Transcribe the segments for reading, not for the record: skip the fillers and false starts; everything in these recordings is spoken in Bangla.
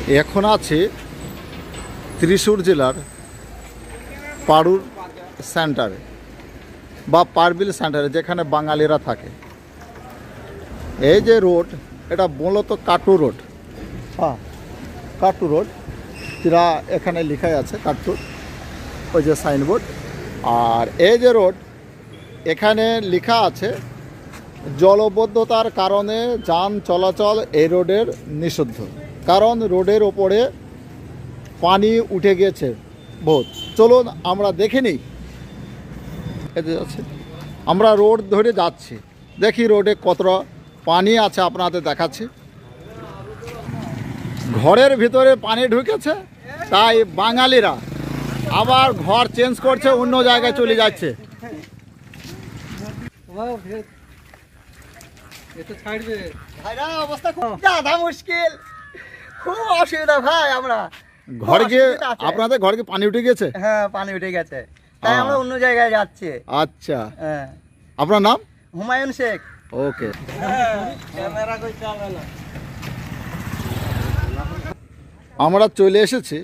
এখন আছে ত্রিশূর জেলার পাড়ুর সেন্টারে বা পারবিল সেন্টারে, যেখানে বাঙালিরা থাকে। এই যে রোড, এটা মূলত কাটু রোড। হ্যাঁ, কাটু রোড, যেটা এখানে লেখাই আছে কাটু, ওই যে সাইনবোর্ড। আর এই যে রোড, এখানে লেখা আছে জলবদ্ধতার কারণে যান চলাচল এই রোডের নিষিদ্ধ, কারণ রোডের ওপরে পানি উঠে গেছে বহুত। চলুন আমরা দেখে নিই। এতে আছে, আমরা রোড ধরে যাচ্ছি, দেখি রোডে কতটা পানি আছে আপনাদের দেখাচ্ছি। ঘরের ভিতরে পানি ঢুকেছে, তাই বাঙালিরা আবার ঘর চেঞ্জ করছে, অন্য জায়গায় চলে যাচ্ছে। অবস্থা খুব দাদা মুশকিল, খুব অসুবিধা ভাই। আমরা ঘরে গিয়ে আপনাদের ঘরে কি পানি উঠে গেছে? হ্যাঁ, পানি উঠে গেছে, তাই আমরা অন্য জায়গায় যাচ্ছি। আচ্ছা, হ্যাঁ। আপনার নাম? হুমায়ুন শেখ। ওকে। আমরা চলে এসেছি,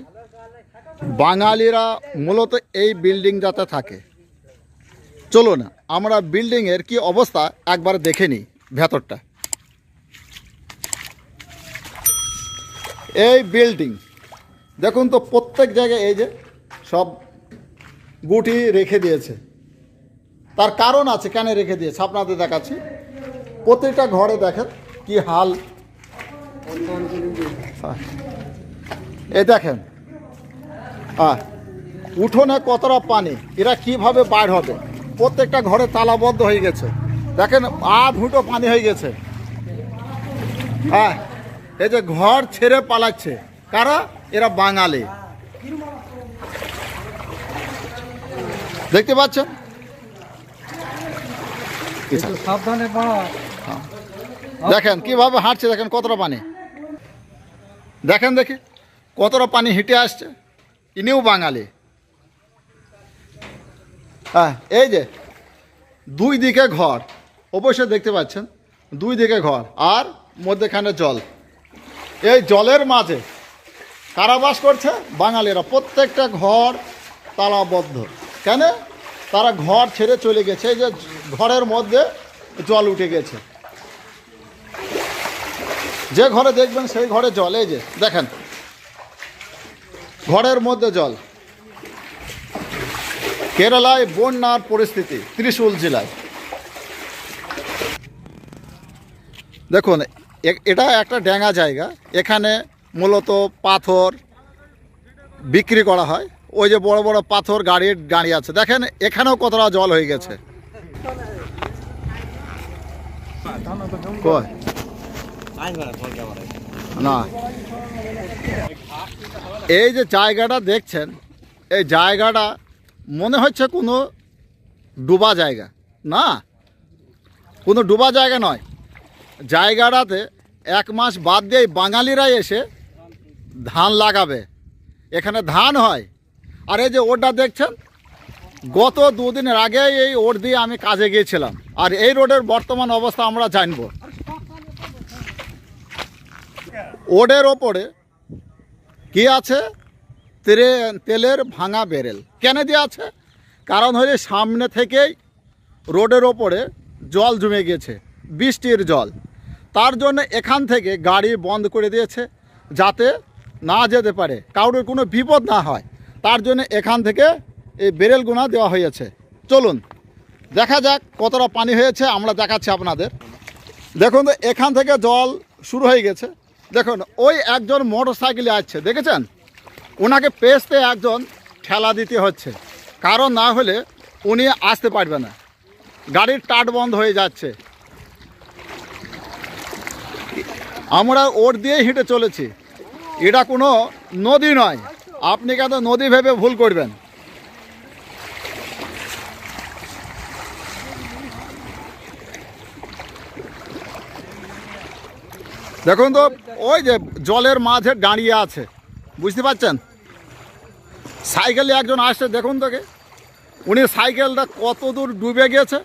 বাঙালিরা মূলত এই বিল্ডিংটাতে থাকে। চলো না আমরা বিল্ডিংয়ের কি অবস্থা একবার দেখে নিই ভেতরটা। এই বিল্ডিং দেখুন তো, প্রত্যেক জায়গায় এই যে সব গুটি রেখে দিয়েছে। তার কারণ আছে কেন রেখে দিয়েছে, আপনাদের দেখাচ্ছি। প্রত্যেকটা ঘরে দেখেন কি হাল। এই দেখেন উঠোনে কতটা পানি, এরা কিভাবে বার হবে। প্রত্যেকটা ঘরে তালাবদ্ধ হয়ে গেছে, দেখেন ধুটো পানি হয়ে গেছে। এই যে ঘর ছেড়ে পালাচ্ছে কারা, এরা বাঙালি। দেখতে পাচ্ছেন, সাবধানে দেখেন কিভাবে হাঁটছে, দেখেন কতটা পানি, দেখেন দেখি কতটা পানি হেঁটে আসছে। ইনিও বাঙালি। এই যে দুই দিকে ঘর, অবশ্যই দেখতে পাচ্ছেন দুই দিকে ঘর, আর মধ্যেখানে জল। এই জলের মাঝে কারাবাস করছে বাঙালিরা। প্রত্যেকটা ঘর তালাবদ্ধ, কেন? তারা ঘর ছেড়ে চলে গেছে। এই যে ঘরের মধ্যে জল উঠে গেছে, যে ঘরে দেখবেন সেই ঘরে জল। এই যে দেখেন ঘরের মধ্যে জল। কেরালায় বন্যার পরিস্থিতি, ত্রিশূল জেলায়। দেখুন এটা একটা ড্যাঙা জায়গা, এখানে মূলত পাথর বিক্রি করা হয়। ওই যে বড় বড় পাথর গাড়ির গাড়ি আছে, দেখেন এখানেও কতটা জল হয়ে গেছে। না, এই যে জায়গাটা দেখছেন, এই জায়গাটা মনে হচ্ছে কোনো ডুবা জায়গা না, কোনো ডুবা জায়গা নয়। জায়গাটাতে 1 মাস বাদ দিয়ে বাঙালিরাই এসে ধান লাগাবে, এখানে ধান হয়। আর এই যে ওটা দেখছেন, গত 2 দিনের আগে এই ওর দিয়ে আমি কাজে গিয়েছিলাম। আর এই রোডের বর্তমান অবস্থা আমরা জানবো। ওডের ওপরে কি আছে, তেলের ভাঙা বেরেল। কেন দিয়ে আছে? কারণ হলে সামনে থেকেই রোডের ওপরে জল জমে গেছে, বৃষ্টির জল। তার জন্য এখান থেকে গাড়ি বন্ধ করে দিয়েছে, যাতে না যেতে পারে, কারোর কোনো বিপদ না হয়। তার জন্য এখান থেকে এই বেরেলগুনা দেওয়া হয়েছে। চলুন দেখা যাক কতটা পানি হয়েছে, আমরা দেখাচ্ছি আপনাদের। দেখুন তো এখান থেকে জল শুরু হয়ে গেছে। দেখুন ওই একজন মোটর সাইকেলে আসছে, দেখেছেন? ওনাকে পেছতে একজন ঠেলা দিতে হচ্ছে, কারণ না হলে উনি আসতে পারবে না, গাড়ির টাট বন্ধ হয়ে যাচ্ছে। আমরা ওর দিয়ে হেঁটে চলেছি, এটা কোনো নদী নয়। আপনি কেন নদী ভেবে ভুল করবেন? দেখুন তো ওই যে জলের মাঝে দাঁড়িয়ে আছে, বুঝতে পারছেন? সাইকেলে একজন আসছে, দেখুন তোকে, উনি সাইকেলটা কত দূর ডুবে গেছে।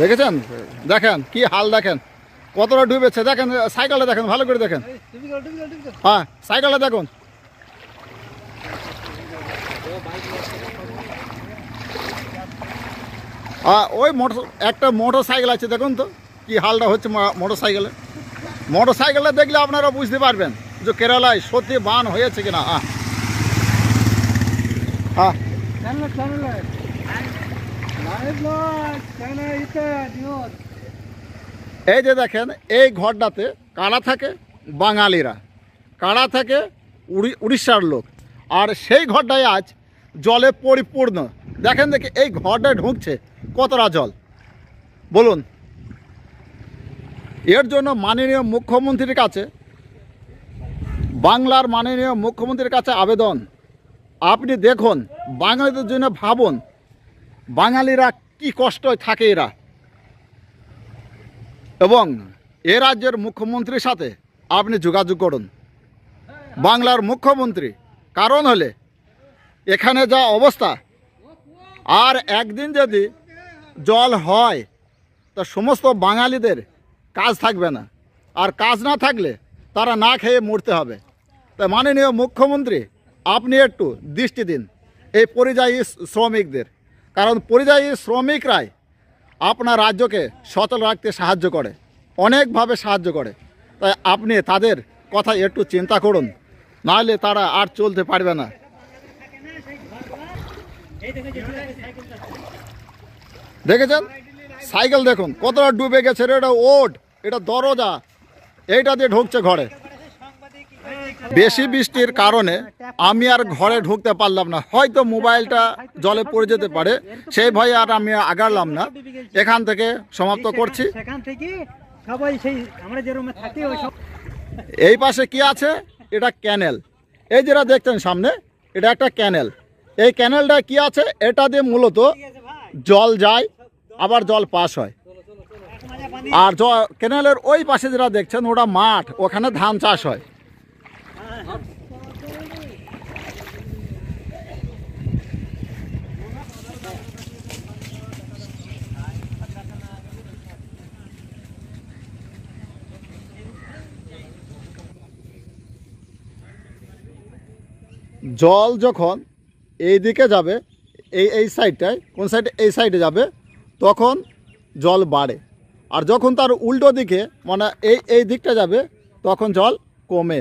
দেখেছেন, দেখেন কি হাল, দেখেন কতটা ডুবেছে, দেখেন সাইকেলটা দেখেন, ভালো করে দেখেন। হ্যাঁ, সাইকেলটা দেখুন। ওই একটা মোটর সাইকেল আছে, দেখুন তো কি হালটা হচ্ছে মোটর সাইকেলে। মোটর সাইকেলটা দেখলে আপনারা বুঝতে পারবেন যে কেরালায় সত্যি বান হয়েছে কিনা। হ্যাঁ, এই যে দেখেন, এই ঘরটাতে কারা থাকে? বাঙালিরা। কারা থাকে? উড়িষ্যার লোক। আর সেই ঘরটাই আজ জলে পরিপূর্ণ। দেখেন দেখি এই ঘরটায় ঢুকছে কতটা জল, বলুন। এর জন্য মাননীয় মুখ্যমন্ত্রীর কাছে, বাংলার মাননীয় মুখ্যমন্ত্রীর কাছে আবেদন, আপনি দেখুন, বাঙালিদের জন্য ভাবুন, বাঙালিরা কি কষ্ট থাকে এরা। এবং এ রাজ্যের মুখ্যমন্ত্রীর সাথে আপনি যোগাযোগ করুন, বাংলার মুখ্যমন্ত্রী। কারণ হলে এখানে যা অবস্থা, আর একদিন যদি জল হয় তো সমস্ত বাঙালিদের কাজ থাকবে না, আর কাজ না থাকলে তারা না খেয়ে মরতে হবে। তাই মাননীয় মুখ্যমন্ত্রী, আপনি একটু দৃষ্টি দিন এই পরিযায়ী শ্রমিকদের, কারণ পরিযায়ী শ্রমিকরাই আপনার রাজ্যকে সচল রাখতে সাহায্য করে, অনেকভাবে সাহায্য করে। তাই আপনি তাদের কথা একটু চিন্তা করুন, নাহলে তারা আর চলতে পারবে না। দেখেছেন সাইকেল, দেখুন কতটা ডুবে গেছে রে। এটা ওট, এটা দরজা, এইটা দিয়ে ঢুকছে ঘরে। বেশি বৃষ্টির কারণে আমি আর ঘরে ঢুকতে পারলাম না, হয়তো মোবাইলটা জলে পড়ে যেতে পারে, সেই ভয়ে আর আমি আগালাম না। এখান থেকে সমাপ্ত করছি। এই পাশে কি আছে? এটা ক্যানেল। এই যেটা দেখছেন সামনে, এটা একটা ক্যানেল। এই ক্যানেলটা কি আছে? এটা দিয়ে মূলত জল যায়, আবার জল পাস হয়। আর ক্যানেলের ওই পাশে যেটা দেখছেন ওটা মাঠ, ওখানে ধান চাষ হয়। জল যখন এই দিকে যাবে, এই সাইডটায়, কোন সাইডে? এই সাইডে যাবে, তখন জল বাড়ে। আর যখন তার উল্টো দিকে, মানে এই দিকটা যাবে, তখন জল কমে।